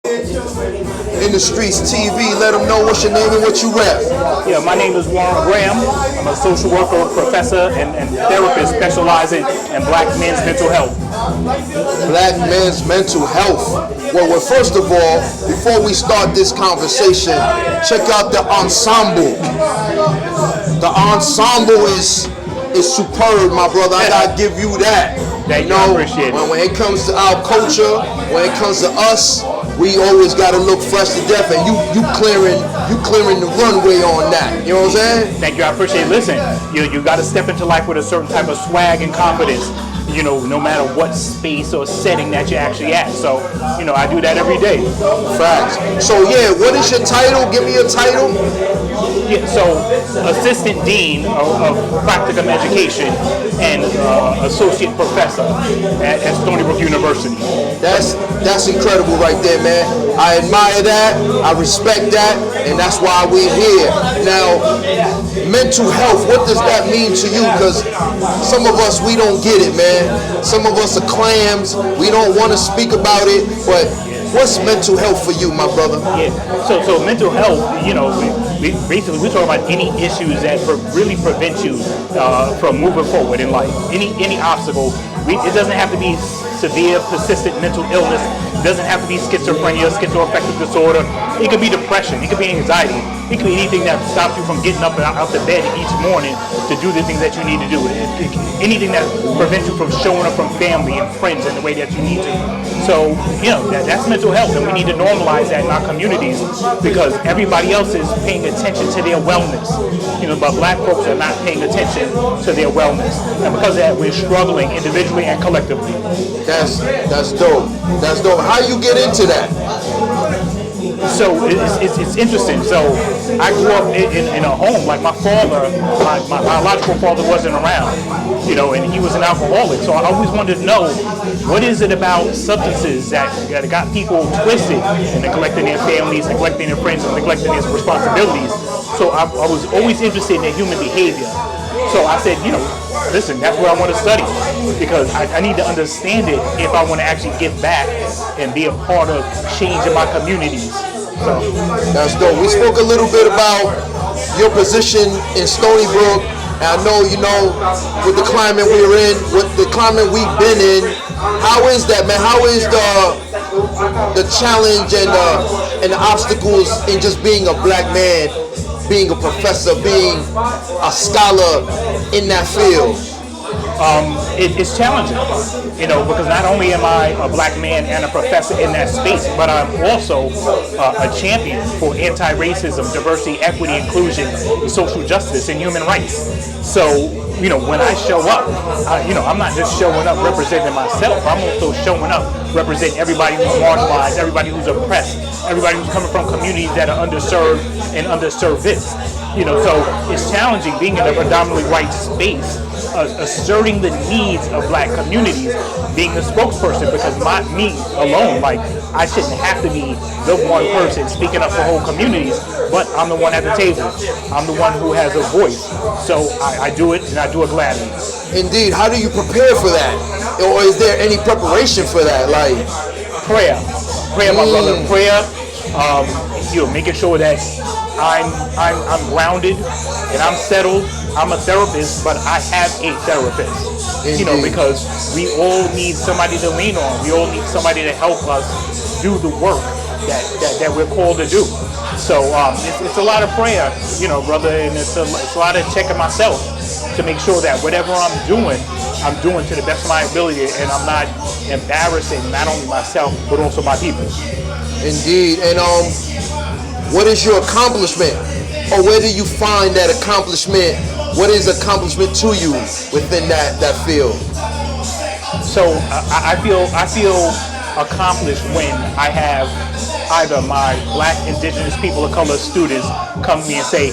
In the Streets TV, let them know what's your name and what you rap. Yeah, my name is Warren Graham. I'm a social worker, professor, and therapist specializing in black men's mental health. Black men's mental health. Well, first of all, before we start this conversation, check out the ensemble. The ensemble is superb, my brother. I gotta give you that. Thank you, I appreciate it. When it comes to our culture, when it comes to us, we always gotta look fresh to death, and you clearing the runway on that. You know what I'm saying? Thank you, I appreciate it. Listen, you gotta step into life with a certain type of swag and confidence. You know, no matter what space or setting that you're actually at. So, I do that every day. Facts. So yeah, what is your title? Give me your title. Yeah, so Assistant Dean of Practicum Education and Associate Professor at Stony Brook University. That's incredible right there, man. I admire that, I respect that, and that's why we're here. Now, mental health, what does that mean to you? Because some of us, we don't get it, man. Some of us are clams, we don't want to speak about it, but what's mental health for you, my brother? Yeah, so mental health, we're talking about any issues that really prevent you from moving forward in life. Any obstacle. It doesn't have to be severe, persistent mental illness. It doesn't have to be schizophrenia, schizoaffective disorder. It could be depression. It could be anxiety. It could be anything that stops you from getting up and out the bed each morning to do the things that you need to do. Anything that prevents you from showing up from family and friends in the way that you need to. So, that's mental health, and we need to normalize that in our communities because everybody else is paying attention to their wellness. But black folks are not paying attention to their wellness. And because of that, we're struggling individually and collectively. That's dope. That's dope. How you get into that? So it's interesting. So I grew up in a home like my father, my biological father wasn't around, and he was an alcoholic. So I always wanted to know what is it about substances that got people twisted and neglecting their families, neglecting their friends, and neglecting their responsibilities. So I was always interested in their human behavior. So I said, listen, that's what I want to study because I need to understand it if I want to actually give back and be a part of change in my communities. So that's dope. We spoke a little bit about your position in Stony Brook. And I know, with the climate we're in, with the climate we've been in, how is that, man? How is the challenge and the obstacles in just being a black man, being a professor, being a scholar in that field? It's challenging, because not only am I a black man and a professor in that space, but I'm also a champion for anti-racism, diversity, equity, inclusion, social justice, and human rights. So, when I show up, I'm not just showing up representing myself. I'm also showing up representing everybody who's marginalized, everybody who's oppressed, everybody who's coming from communities that are underserved and underserviced. So it's challenging being in a predominantly white space, asserting the needs of black communities, being the spokesperson, because me alone, I shouldn't have to be the one person speaking up for whole communities, but I'm the one at the table. I'm the one who has a voice. So I do it, and I do it gladly. Indeed. How do you prepare for that? Or is there any preparation for that? Prayer, my brother. Prayer, making sure that I'm grounded and I'm settled. I'm a therapist, but I have a therapist. Indeed. Because we all need somebody to lean on. We all need somebody to help us do the work that we're called to do. So it's a lot of prayer, brother, and it's a lot of checking myself to make sure that whatever I'm doing to the best of my ability, and I'm not embarrassing not only myself but also my people. Indeed. And what is your accomplishment, or where do you find that accomplishment? What is accomplishment to you within that field? So I feel accomplished when I have either my black, indigenous, people of color students come to me and say,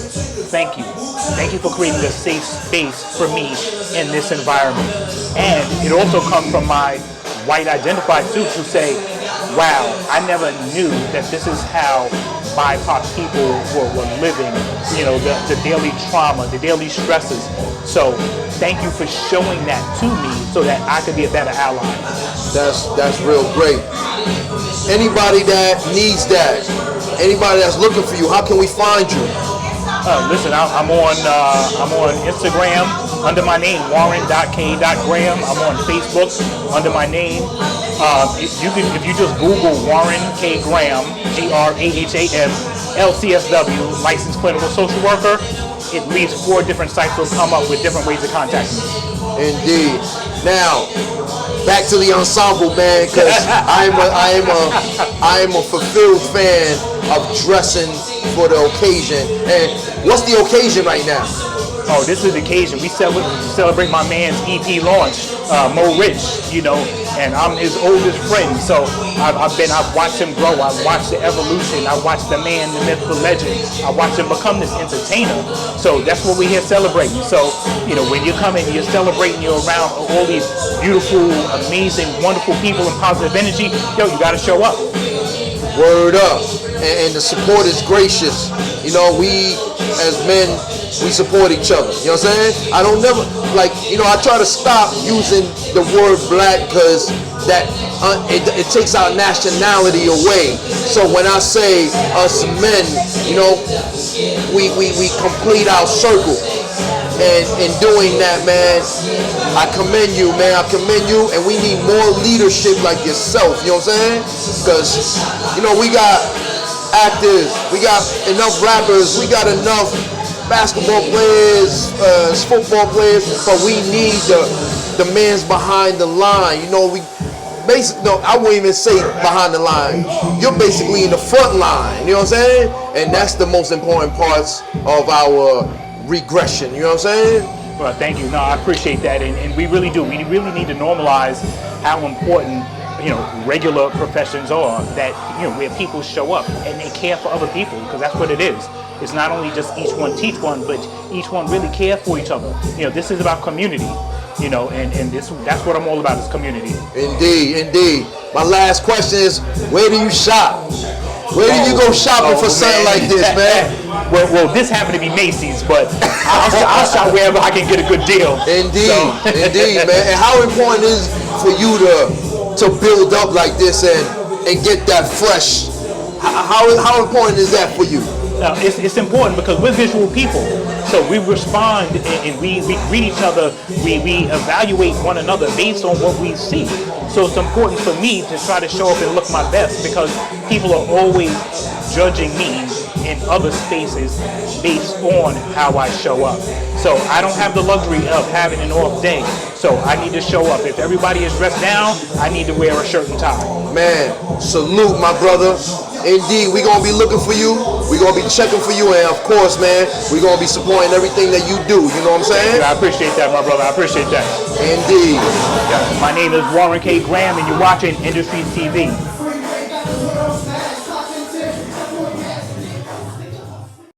thank you for creating a safe space for me in this environment. And it also comes from my white identified students who say, wow, I never knew that this is how BIPOC people were living, you know, the daily trauma, the daily stresses. So thank you for showing that to me so that I could be a better ally. That's real great. Anybody that needs that, anybody that's looking for you, how can we find you? Listen, I'm on Instagram under my name, Warren.K.Graham. I'm on Facebook under my name. If you just Google Warren K.Graham, Graham, LCSW, licensed clinical social worker, at least 4 different sites will come up with different ways of contacting me. Indeed. Now, back to the ensemble, man, because I am a fulfilled fan of dressing for the occasion. And what's the occasion right now? Oh, this is the occasion. We celebrate my man's EP launch, Mo Rich, you know, and I'm his oldest friend. So I've watched him grow. I've watched the evolution. I've watched the man, the myth, the legend. I watched him become this entertainer. So that's what we're here celebrating. So, you know, when you're coming, you're celebrating, you're around all these beautiful, amazing, wonderful people and positive energy. Yo, you got to show up. Word up. And the support is gracious. You know, we as men, we support each other. You know what I'm saying? I don't never, like, you know, I try to stop using the word black because that it takes our nationality away. So when I say us men, you know, we complete our circle. And in doing that, man, I commend you, man. I commend you, and we need more leadership like yourself. You know what I'm saying? Because, you know, we got actors, we got enough rappers, we got enough basketball players, football players, but we need the men's behind the line. You know, I won't even say behind the line. You're basically in the front line. You know what I'm saying? And that's the most important parts of our regression. You know what I'm saying? Well, thank you. No, I appreciate that, and we really do. We really need to normalize how important, you know, regular professions are. That, you know, where people show up and they care for other people, because that's what it is. It's not only just each one teach one, but each one really care for each other. You know, this is about community. You know, and that's what I'm all about, is community. Indeed, indeed. My last question is, where do you shop? Where do you go shopping for something like this, man? Well, this happened to be Macy's, but I'll shop wherever I can get a good deal. Indeed, indeed, man. And how important is for you to build up like this and get that fresh? How important is that for you? It's important because we're visual people, so we respond and we greet each other. We evaluate one another based on what we see. So it's important for me to try to show up and look my best, because people are always judging me in other spaces based on how I show up. So I don't have the luxury of having an off day. So I need to show up. If everybody is dressed down, I need to wear a shirt and tie. Man, salute, my brother. Indeed, we're going to be looking for you. We're going to be checking for you. And of course, man, we're going to be supporting everything that you do. You know what I'm saying? I appreciate that, my brother. I appreciate that. Indeed. My name is Warren K.Graham, and you're watching Industries TV.